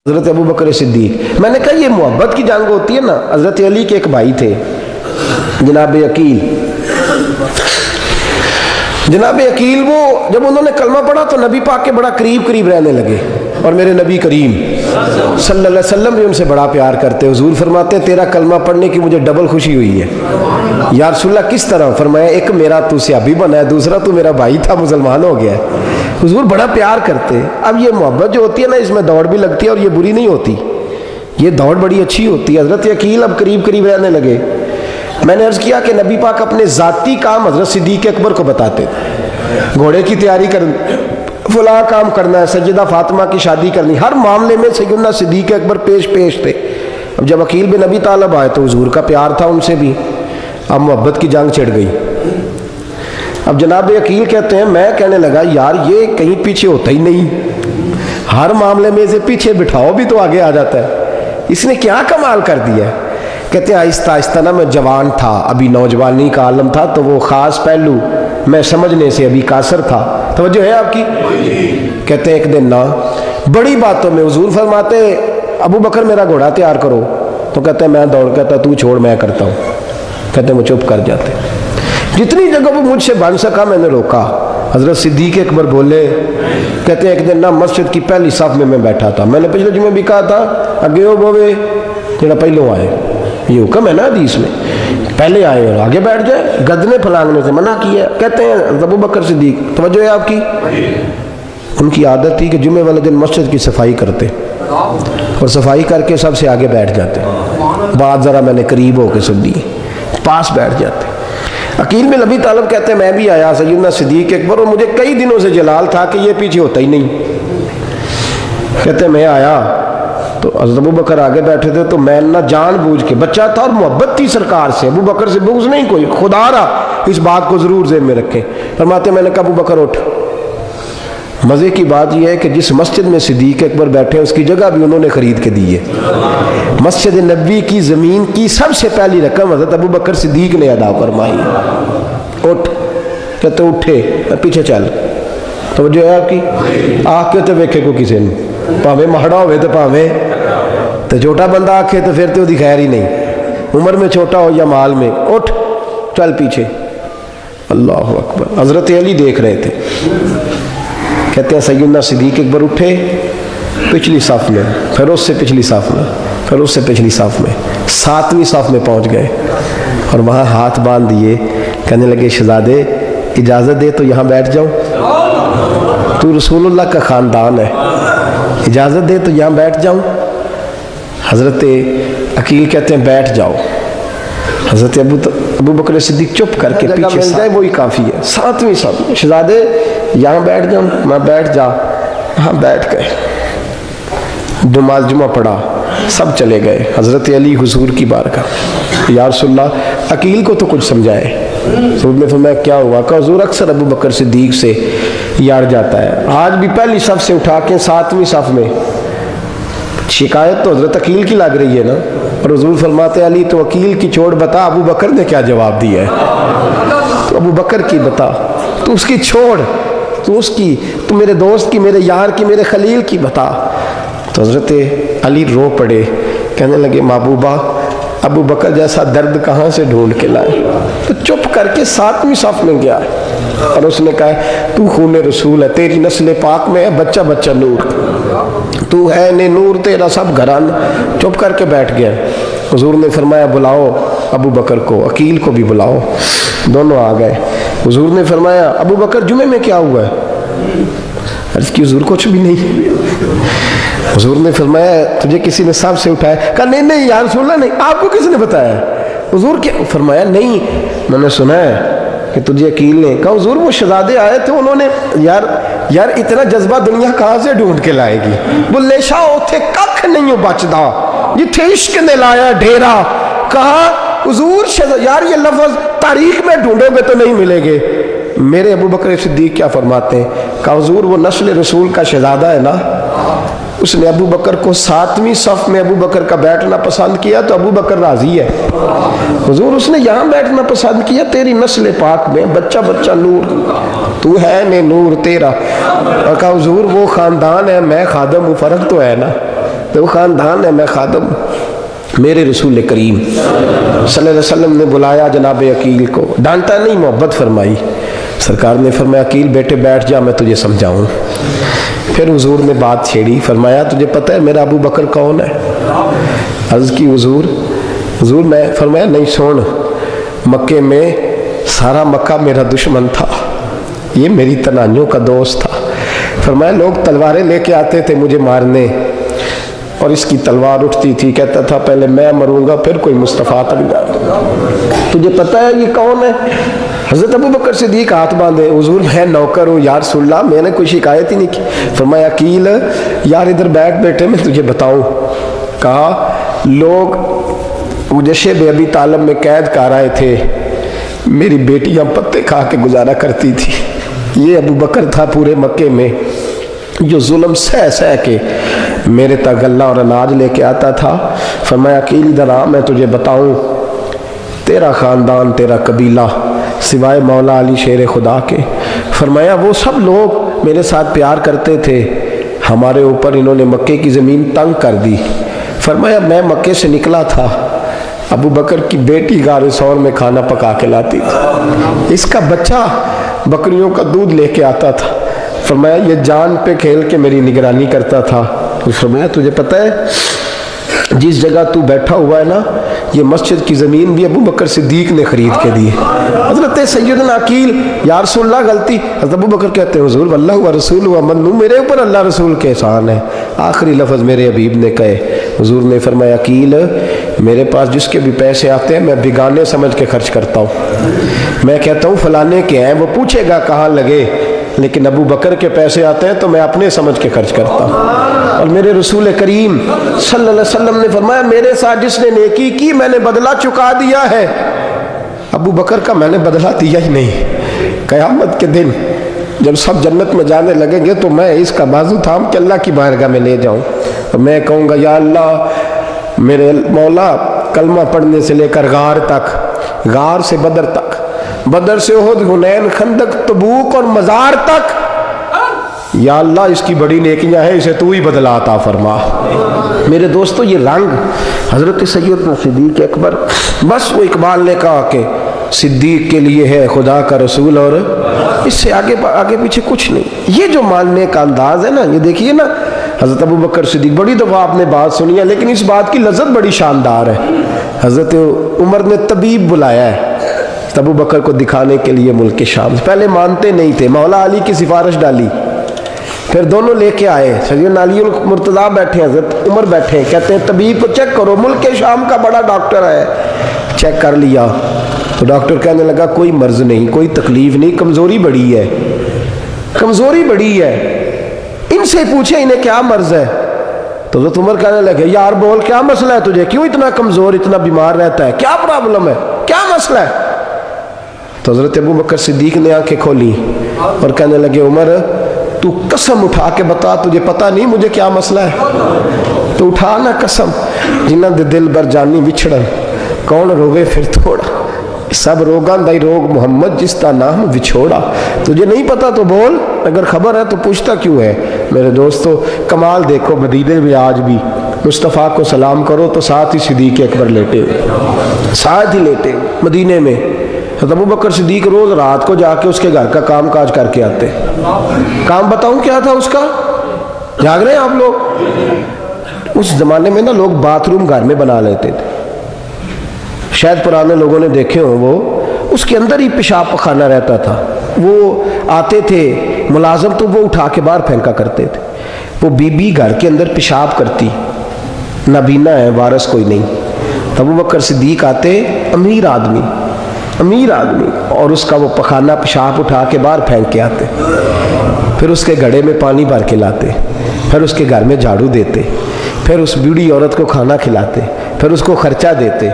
حضرت ابو بکر صدیق. میں نے کہا یہ محبت کی جنگ ہوتی ہے نا. حضرت علی کے ایک بھائی تھے جناب عقیل. جناب عقیل وہ جب انہوں نے کلمہ پڑھا تو نبی پاک کے بڑا قریب رہنے لگے, اور میرے نبی کریم صلی اللہ علیہ وسلم بھی ان سے بڑا پیار کرتے. حضور فرماتے تیرا کلمہ پڑھنے کی مجھے ڈبل خوشی ہوئی ہے. یا رسول اللہ کس طرح؟ فرمایا ایک میرا تو صحابی بنا ہے, دوسرا تو میرا بھائی تھا مسلمان ہو گیا ہے. حضور بڑا پیار کرتے. اب یہ محبت جو ہوتی ہے نا, اس میں دوڑ بھی لگتی ہے اور یہ بری نہیں ہوتی, یہ دوڑ بڑی اچھی ہوتی ہے. حضرت عقیل اب قریب رہنے لگے. میں نے عرض کیا کہ نبی پاک اپنے ذاتی کام حضرت صدیق اکبر کو بتاتے تھے. گھوڑے کی تیاری کرنا, فلاں کام کرنا ہے, سیدہ فاطمہ کی شادی کرنی, ہر معاملے میں سیدنا صدیق اکبر پیش تھے. اب جب عقیل بن ابی طالب آئے تو حضور کا پیار تھا ان سے بھی, اب محبت کی جنگ چھڑ گئی. اب جناب عقیل کہتے ہیں میں کہنے لگا یار یہ کہیں پیچھے ہوتا ہی نہیں, ہر معاملے میں اسے پیچھے بٹھاؤ بھی تو آگے آ جاتا ہے, اس نے کیا کمال کر دیا ہے. کہتے ہیں آہستہ نا میں جوان تھا, ابھی نوجوانی کا عالم تھا, تو وہ خاص پہلو میں سمجھنے سے ابھی قاصر تھا. توجہ ہے آپ کی؟ کہتے ہیں ایک دن نا بڑی باتوں میں حضور فرماتے ابو بکر میرا گھوڑا تیار کرو, تو کہتے ہیں میں دوڑ, کہتا تو چھوڑ میں کرتا ہوں. کہتے ہیں وہ چپ کر جاتے. جتنی جگہ وہ مجھ سے بن سکا میں نے روکا. حضرت صدیق اکبر بولے, کہتے ہیں ایک دن نا مسجد کی پہلی صف میں بیٹھا تھا. میں نے پچھلے جمعے بھی کہا تھا اگے ہو بوے جڑا پہلوں آئے, یہ حکم ہے نا حدیث میں, پہلے آئے اور آگے بیٹھ جائے, گدنے پھلانگنے سے منع کیا. کہتے ہیں ابو بکر صدیق, توجہ ہے آپ کی, ان کی عادت تھی کہ جمعے والے دن مسجد کی صفائی کرتے اور صفائی کر کے سب سے آگے بیٹھ جاتے. بات ذرا میں نے قریب ہو کے سن دی, پاس بیٹھ جاتے. عقیل بن ابی طالب کہتے ہیں میں بھی آیا سیدنا صدیق اکبر, اور مجھے کئی دنوں سے جلال تھا کہ یہ پیچھے ہوتا ہی نہیں. کہتے ہیں میں آیا تو حضرت ابو بکر آگے بیٹھے تھے, تو میں نہ جان بوجھ کے, بچہ تھا اور محبت تھی سرکار سے, ابو بکر سے بغض نہیں کوئی, خدا رہا اس بات کو ضرور ذہن میں رکھیں. فرماتے میں نے کہا ابو بکر اٹھ. مزے کی بات یہ ہے کہ جس مسجد میں صدیق اکبر بیٹھے ہیں اس کی جگہ بھی انہوں نے خرید کے دی ہے. مسجد نبوی کی زمین کی سب سے پہلی رقم حضرت ابو بکر صدیق نے ادا فرمائی. اٹھ. کہتے اٹھے, پیچھے چل. توجہ ہے آپ کی؟ آنکھ کے تو ویکھے کو کسی نے, پاوے مہڑا ہوئے تو پاوے تو چھوٹا بندہ آکھے تو پھر تو دی خیر ہی نہیں, عمر میں چھوٹا ہو یا مال میں. اٹھ چل پیچھے. اللہ اکبر. حضرت علی دیکھ رہے تھے. کہتے ہیں سیدنا صدیق اکبر اٹھے, پچھلی صف میں, پھر اس سے پچھلی صف میں, پھر اس سے پچھلی صف میں, 7ویں صف میں پہنچ گئے اور وہاں ہاتھ باندھ دیے. کہنے لگے شہزادے اجازت دے تو یہاں بیٹھ جاؤں, تو رسول اللہ کا خاندان ہے, اجازت دے تو یہاں بیٹھ جاؤں. حضرت عقیل کہتے ہیں بیٹھ جاؤ. حضرت ابو بکر صدیق چپ کر کے پیچھے مل جائے وہی کافی ہے. 7ویں صف, شہزادے یہاں بیٹھ جاؤں. میں بیٹھ جا. ہاں بیٹھ گئے. نماز جمعہ پڑھا, سب چلے گئے. حضرت علی حضور کی بارگاہ, یا رسول اللہ عقیل کو تو کچھ سمجھائے. حضور نے فرمایا کیا ہوا؟ کہ حضور اکثر ابو بکر صدیق سے یار جاتا ہے, آج بھی پہلی صف سے اٹھا کے 7ویں صف میں. شکایت تو حضرت عقیل کی لگ رہی ہے نا, اور حضور فرماتے علی تو عقیل کی چھوڑ, بتا ابو بکر نے کیا جواب دیا ہے. تو ابو بکر کی بتا, تو اس کی چھوڑ, تو اس کی, تو میرے دوست کی, میرے یار کی, میرے خلیل کی بتا. تو حضرت علی رو پڑے. کہنے لگے محبوبہ ابو بکر جیسا درد کہاں سے ڈھونڈ کے لائے. تو چپ کر کے 7ویں صف میں گیا اور اس نے کہا تو خون رسول ہے, تیری نسل پاک میں ہے بچہ بچہ نور, تو ہے نے نور تیرا سب گھران. چپ کر کے بیٹھ گیا. حضور نے فرمایا بلاؤ ابو بکر کو, عقیل کو بھی بلاؤ. دونوں آ گئے. حضور نے فرمایا ابو بکر جمعے میں کیا ہوا ہے؟ عرض کی حضور کچھ بھی نہیں. حضور نے فرمایا تجھے کسی نے صف سے اٹھایا؟ کہا نہیں یا رسول اللہ نہیں. آپ کو کس نے بتایا؟ حضور کیا؟ فرمایا نہیں میں نے سنا ہے کہ تجھے عقیل نے. کہا حضور وہ شہزادے آئے تھے, انہوں نے یار اتنا جذبہ دنیا کہاں سے ڈھونڈ کے لائے گی. بلے شاہ اوتھے ککھ نہیں بچدا جتھے عشق نے لایا ڈھیرا. کہا حضور یار یہ لفظ تاریخ میں ڈھونڈو گے تو نہیں ملے گے. میرے ابو بکر صدیق کیا فرماتے ہیں؟ کہا حضور وہ نسل رسول کا شہزادہ ہے نا, اس نے ابو بکر کو 7ویں صف میں ابو بکر کا بیٹھنا پسند کیا تو ابو بکر راضی ہے. حضور اس نے یہاں بیٹھنا پسند کیا, تیری نسل پاک میں بچہ بچہ نور, تو ہے نے نور تیرا. اور کہا حضور وہ خاندان ہے, میں خادم ہوں, فرق تو ہے نا. تو خاندان ہے, میں خادم. میرے رسول کریم صلی اللہ علیہ وسلم نے بلایا جناب عقیل کو, ڈانٹا نہیں, محبت فرمائی. سرکار نے فرمایا عقیل بیٹے بیٹھ جا, میں تجھے سمجھاؤں. پھر حضور نے بات چھیڑی, فرمایا تجھے پتہ ہے میرا ابو بکر کون ہے؟ عرض کی حضور میں. فرمایا نہیں سن, مکے میں سارا مکہ میرا دشمن تھا, یہ میری تنانیوں کا دوست تھا. فرمایا لوگ تلواریں لے کے آتے تھے مجھے مارنے, اور اس کی تلوار اٹھتی تھی, کہتا تھا پہلے میں مروں گا پھر کوئی مصطفیٰ تک جائے. تجھے پتہ ہے یہ کون ہے؟ حضرت ابو بکر صدیق ہاتھ باندھے, حضور میں نوکر ہوں یا رسول اللہ, میں نے کوئی شکایت ہی نہیں کی. فرمایا عقیل یار ادھر بیٹھ بیٹھے, میں تجھے بتاؤں. کہا لوگ مجھے شیب ابی طالب میں قید کر آئے تھے, میری بیٹیاں پتے کھا کے گزارا کرتی تھی. یہ ابو بکر تھا پورے مکے میں جو ظلم سہ کے میرے تک غلہ اور اناج لے کے آتا تھا. فرمایا عقیل ادھر آ, میں تجھے بتاؤں, تیرا خاندان تیرا قبیلہ سوائے مولا علی شیر خدا کے, فرمایا وہ سب لوگ میرے ساتھ پیار کرتے تھے, ہمارے اوپر انہوں نے مکے کی زمین تنگ کر دی. فرمایا میں مکے سے نکلا تھا, ابو بکر کی بیٹی غار ثور میں کھانا پکا کے لاتی تھی, اس کا بچہ بکریوں کا دودھ لے کے آتا تھا. فرمایا یہ جان پہ کھیل کے میری نگرانی کرتا تھا. فرمایا تجھے پتہ ہے جس جگہ تو بیٹھا ہوا ہے نا, یہ مسجد کی زمین بھی ابو بکر صدیق نے خرید کے دی. حضرت سیدنا عقیل یا رسول اللہ غلطی. حضرت ابو بکر کہتے ہیں حضور واللہ و رسول و منو, میرے اوپر اللہ رسول کے احسان ہے. آخری لفظ میرے حبیب نے کہے. حضور نے فرمایا عقیل میرے پاس جس کے بھی پیسے آتے ہیں میں بیگانے سمجھ کے خرچ کرتا ہوں. میں کہتا ہوں فلانے کے ہیں, وہ پوچھے گا کہاں لگے, لیکن ابو بکر کے پیسے آتے ہیں تو میں اپنے سمجھ کے خرچ کرتا ہوں. اور میرے رسول کریم صلی اللہ علیہ وسلم نے فرمایا میرے ساتھ جس نے نیکی کی میں نے بدلہ چکا دیا ہے. ابو بکر کا میں نے بدلہ دیا ہی نہیں. قیامت کے دن جب سب جنت میں جانے لگیں گے تو میں اس کا بازو تھام کے اللہ کی بارگاہ میں لے جاؤں, اور میں کہوں گا یا اللہ میرے مولا کلمہ پڑھنے سے لے کر غار تک, غار سے بدر تک, بدر سے احد, حنین, خندق, تبوک اور مزار تک, یا اللہ اس کی بڑی نیکیاں ہیں, اسے تو ہی بدلا عطا فرما. میرے دوستو یہ رنگ حضرت سیدنا صدیق اکبر, بس وہ اقبال نے کہا کہ صدیق کے لیے ہے خدا کا رسول, اور اس سے آگے پیچھے کچھ نہیں. یہ جو ماننے کا انداز ہے نا, یہ دیکھیے نا حضرت ابو بکر صدیق, بڑی دفعہ آپ نے بات سنی ہے لیکن اس بات کی لذت بڑی شاندار ہے. حضرت عمر نے طبیب بلایا ہے ابو بکر کو دکھانے کے لیے ملک شام. پہلے مانتے نہیں تھے, مولا علی کی سفارش ڈالی, پھر دونوں لے کے آئے. سیدنا علی المرتضیٰ بیٹھے, حضرت عمر بیٹھے, کہتے ہیں طبیب کو چیک کرو, ملک شام کا بڑا ڈاکٹر ہے. چیک کر لیا تو ڈاکٹر کہنے لگا کوئی مرض نہیں, کوئی تکلیف نہیں, کمزوری بڑی ہے, کمزوری بڑی ہے, ان سے پوچھے انہیں کیا مرض ہے. تو حضرت عمر کہنے لگے یار بول کیا مسئلہ ہے تجھے, کیوں اتنا کمزور, اتنا بیمار رہتا ہے, کیا پرابلم ہے, کیا مسئلہ ہے. تو حضرت ابو بکر صدیق نے آنکھیں کھولی اور کہنے لگے عمر تو قسم اٹھا کے بتا, تجھے پتا نہیں مجھے کیا مسئلہ ہے, تو اٹھا نا قسم. جنہ دے دل بر جانی بچھڑن کون روے پھر تھوڑا, سب روگاں دائی روگ محمد جس کا نام وچھوڑا. تجھے نہیں پتا تو بول, اگر خبر ہے تو پوچھتا کیوں ہے. میرے دوستو کمال دیکھو, مدینے میں آج بھی مصطفیٰ کو سلام کرو تو ساتھ ہی صدیق اکبر لیٹے ہوئے, ساتھ ہی لیٹے ہوئے مدینے میں. ابو بکر صدیق روز رات کو جا کے اس کے گھر کا کام کاج کر کے آتے. کام بتاؤں کیا تھا اس کا, جاگ رہے ہیں آپ لوگ؟ اس زمانے میں نا لوگ باتھ روم گھر میں بنا لیتے تھے, شاید پرانے لوگوں نے دیکھے ہوں, وہ اس کے اندر ہی پیشاب پخانا رہتا تھا. وہ آتے تھے ملازم تو وہ اٹھا کے باہر پھینکا کرتے تھے. وہ بی بی گھر کے اندر پیشاب کرتی, نابینا ہے, وارث کوئی نہیں. ابو بکر صدیق آتے, امیر آدمی, امیر آدمی, اور اس کا وہ پخانا پیشاب اٹھا کے باہر پھینک کے آتے. پھر اس کے گھڑے میں پانی بھر کے لاتے, پھر اس کے گھر میں جھاڑو دیتے, پھر اس بوڑھی عورت کو کھانا کھلاتے, پھر اس کو خرچہ دیتے,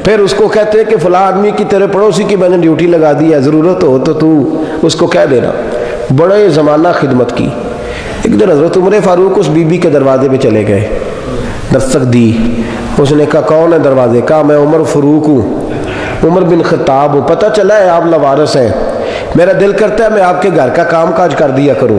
پھر اس کو کہتے کہ فلاں آدمی کی تیرے پڑوسی کی میں نے ڈیوٹی لگا دی ہے, ضرورت ہو تو اس کو کہہ دینا. بڑے زمانہ خدمت کی. ایک دن حضرت عمر فاروق اس بی بی کے دروازے پہ چلے گئے, دستک دی. اس نے کہا کون ہے دروازے؟ کہا میں عمر فاروق ہوں, عمر بن خطاب ہوں. پتہ چلا ہے آپ لوارث ہیں, میرا دل کرتا ہے میں آپ کے گھر کا کام کاج کر دیا کروں.